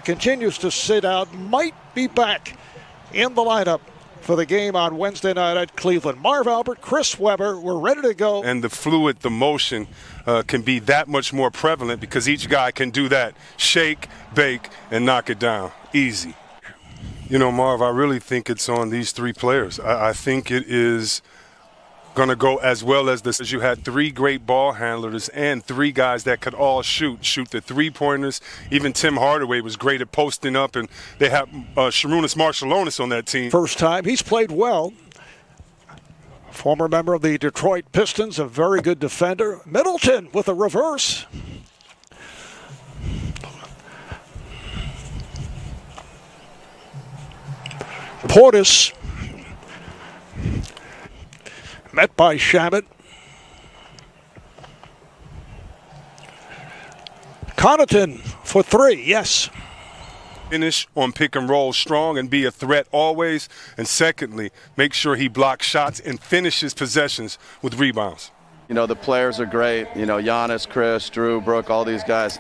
Continues to sit out, might be back in the lineup for the game on Wednesday night at Cleveland. Marv Albert, Chris Webber, we're ready to go. And the fluid, the motion can be that much more prevalent because each guy can do that. Shake, bake, and knock it down. Easy. You know, Marv, I really think it's on these three players. I think it is going to go as well as this. As you had three great ball handlers and three guys that could all shoot the three-pointers. Even Tim Hardaway was great at posting up, and they have Sarunas Marciulionis on that team. First time, he's played well. Former member of the Detroit Pistons, a very good defender. Middleton with a reverse. Portis met by Shamet. Connaughton for three, yes. Finish on pick and roll strong and be a threat always. And secondly, make sure he blocks shots and finishes possessions with rebounds. You know, the players are great. You know, Giannis, Chris, Drew, Brooke, all these guys.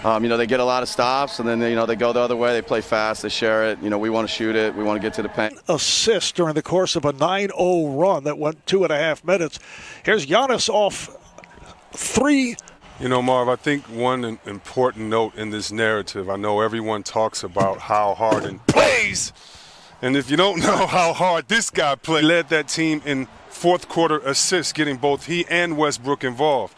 You know, they get a lot of stops, and then, you know, they go the other way. They play fast. They share it. You know, we want to shoot it. We want to get to the paint. Assist during the course of a 9-0 run that went 2.5 minutes. Here's Giannis off three. You know, Marv, I think one important note in this narrative, I know everyone talks about how Harden plays. And if you don't know how hard this guy played, led that team in fourth quarter assists, getting both he and Westbrook involved.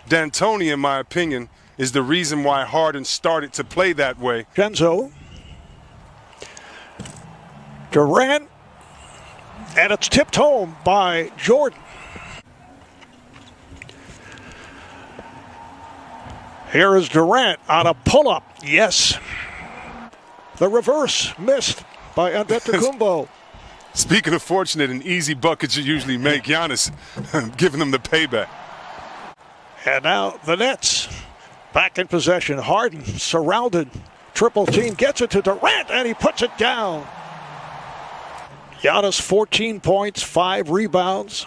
D'Antoni, in my opinion, is the reason why Harden started to play that way. Genzo. Durant. And it's tipped home by Jordan. Here is Durant on a pull-up. Yes. The reverse missed by Antetokounmpo. Speaking of fortunate and easy buckets you usually make, Giannis giving them the payback. And now the Nets back in possession. Harden surrounded. Triple team gets it to Durant, and he puts it down. Giannis 14 points, 5 rebounds,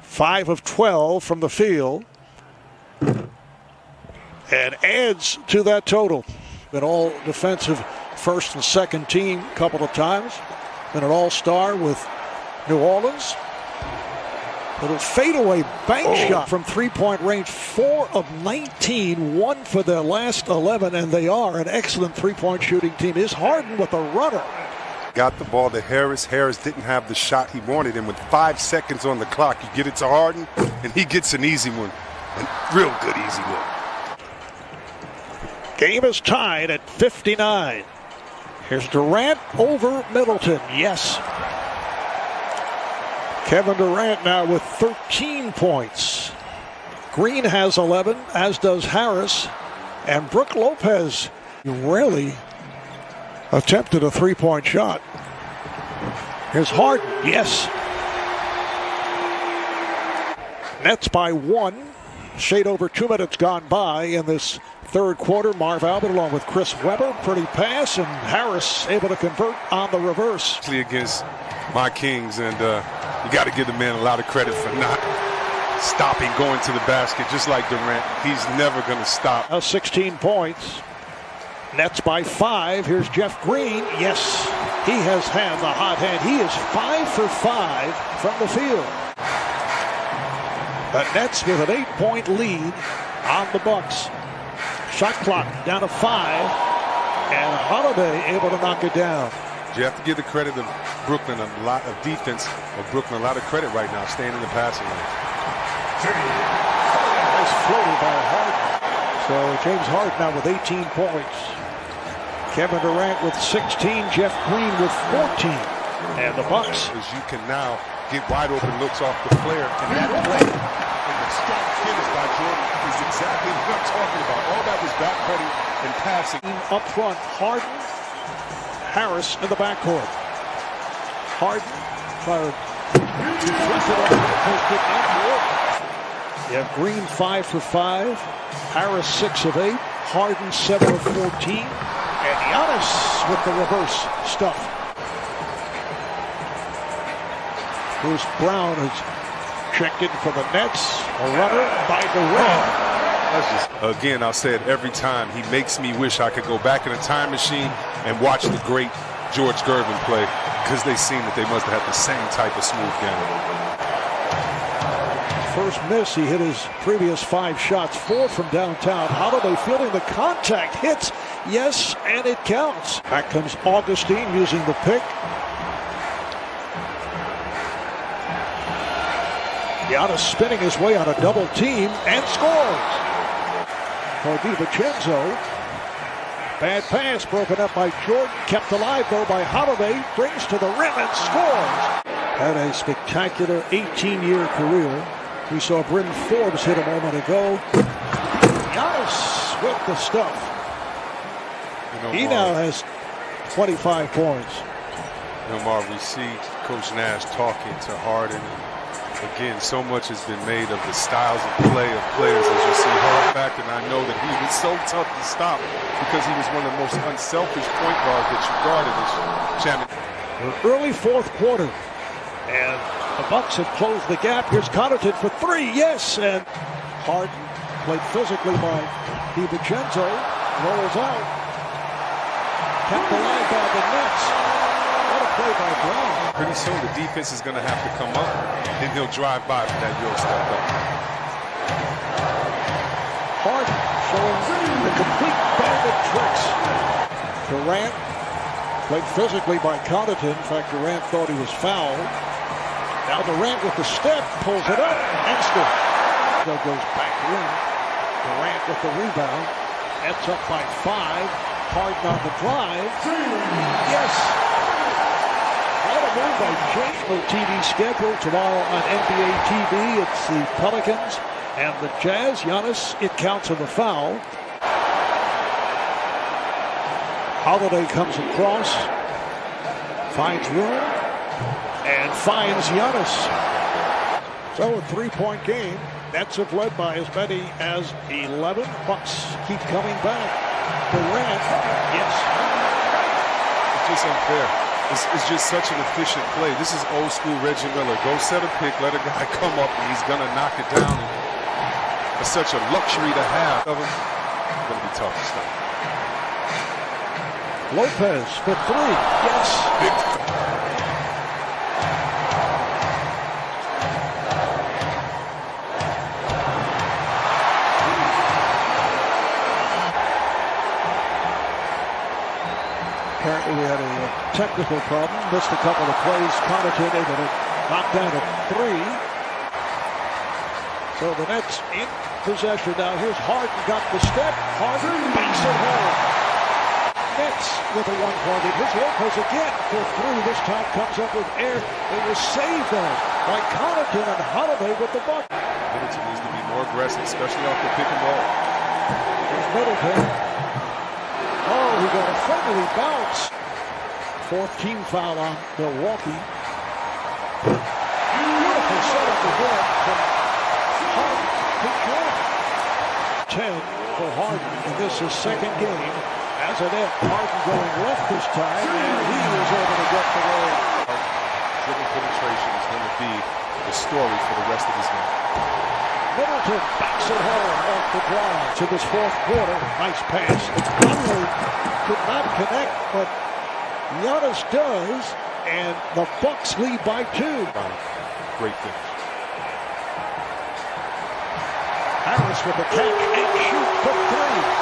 5 of 12 from the field. And adds to that total. Been all defensive first and second team a couple of times. Been an all-star with New Orleans. Little fadeaway bank shot from three-point range. 4 of 19, 1 for their last 11, and they are an excellent three-point shooting team. Is Harden with a runner. Got the ball to Harris. Harris didn't have the shot he wanted, and with 5 seconds on the clock, you get it to Harden, and he gets an easy one. A real good easy one. Game is tied at 59. Here's Durant over Middleton. Yes. Kevin Durant now with 13 points. Green has 11, as does Harris. And Brook Lopez rarely attempted a three-point shot. Here's Harden. Yes. Nets by 1. Shade over 2 minutes gone by in this third quarter. Marv Albert along with Chris Webber. Pretty pass, and Harris able to convert on the reverse. Against my Kings, and you got to give the man a lot of credit for not stopping, going to the basket, just like Durant. He's never going to stop. 16 points. Nets by 5. Here's Jeff Green. Yes, he has had the hot hand. He is 5 for 5 from the field. The Nets with an 8-point lead on the Bucks. Shot clock down to 5, and Holiday able to knock it down. You have to give the credit of Brooklyn, a lot of defense of Brooklyn, a lot of credit right now, staying in the passing lane. Nice floater by Harden. So James Harden now with 18 points. Kevin Durant with 16, Jeff Green with 14. And the Bucks. As you can now get wide open looks off the flare, and that play and the strong finish by Jordan is exactly what I'm talking about. All that was back cutting and passing. Up front, Harden, Harris in the backcourt. Harden fired. You have Green 5 for 5, Harris 6 of 8, Harden 7 of 14, and Giannis with the reverse stuff. Bruce Brown has checked in for the Nets. A runner by Durant. Again, I'll say it every time. He makes me wish I could go back in a time machine and watch the great George Gervin play, because they seem that they must have had the same type of smooth game. First miss, he hit his previous 5 shots, 4 from downtown. Holiday fielding the contact, hits, yes, and it counts. Back comes Augustine using the pick. Giannis spinning his way on a double team and scores. For DiVincenzo. Bad pass broken up by Jordan, kept alive though by Holiday, brings to the rim and scores. Had a spectacular 18-year career. We saw Bryn Forbes hit a moment ago. Giannis with the stuff. He now has 25 points. Marv, we see Coach Nash talking to Harden. Again, so much has been made of the styles of play of players, as you see Hard back, and I know that he was so tough to stop because he was one of the most unselfish point guards that you guarded this championship. Early fourth quarter, and the Bucks have closed the gap. Here's Connaughton for 3, yes, and Harden played physically by DiVincenzo, rolls out, kept alive by the Nets. What a play by Brown. Pretty soon the defense is going to have to come up, and he'll drive by for that Euro step up. Harden showing the complete bag of tricks. Durant played physically by Connaughton. In fact, Durant thought he was fouled. Now Durant with the step, pulls it up, and scores. So goes back in. Durant with the rebound. Nets up by 5. Harden on the drive. Yes. What a move by James. No TV schedule tomorrow on NBA TV. It's the Pelicans and the Jazz. Giannis, it counts as a foul. Holiday comes across, finds room, and finds Giannis. So a 3-point game. Nets have led by as many as 11. Bucks keep coming back. Durant, yes. It's just unfair. It's just such an efficient play. This is old school Reggie Miller. Go set a pick, let a guy come up, and he's going to knock it down. It's such a luxury to have of him. It's going to be tough to stop. Lopez for 3, yes. Apparently we had a technical problem, missed a couple of plays. Connaughton able to knock down a 3. So the Nets in possession now. Here's Harden, got the step. Harden makes it home. Nets with a 1-point lead. Here's Lopez again for 3. This time comes up with air. It was saved though by Connaughton, and Holiday with the bucket. Middleton needs to be more aggressive, especially off the pick and roll. Here's Middleton. Oh, he got a friendly bounce. 4th team foul on Milwaukee. Beautiful setup again from Harden to Jordan. 10 for Harden in this his second game. As a net, Harden going left this time, and he was able to get the roll. Dribble penetration is going to be the story for the rest of his game. Middleton backs it home off the drive to this 4th quarter. Nice pass. Conley could not connect, but Giannis does, and the Bucks lead by 2. Great finish. Harris with the catch and shoot for 3.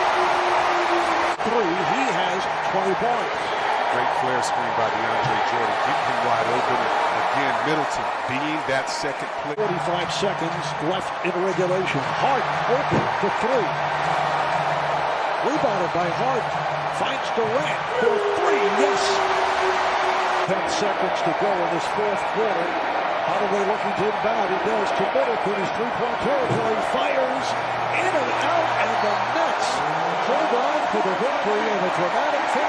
He has 20 points. Great flare screen by DeAndre Jordan, keeping him wide open. And again, Middleton being that second play. 45 seconds left in regulation. Harden open for 3. Rebounded by Harden. Finds Durant for 3. Yes. 10 seconds to go in this 4th quarter. Holiday looking to inbound. He does to Middleton. His 3-point territory. Fires in and out, and the Nets hold on for the victory in a dramatic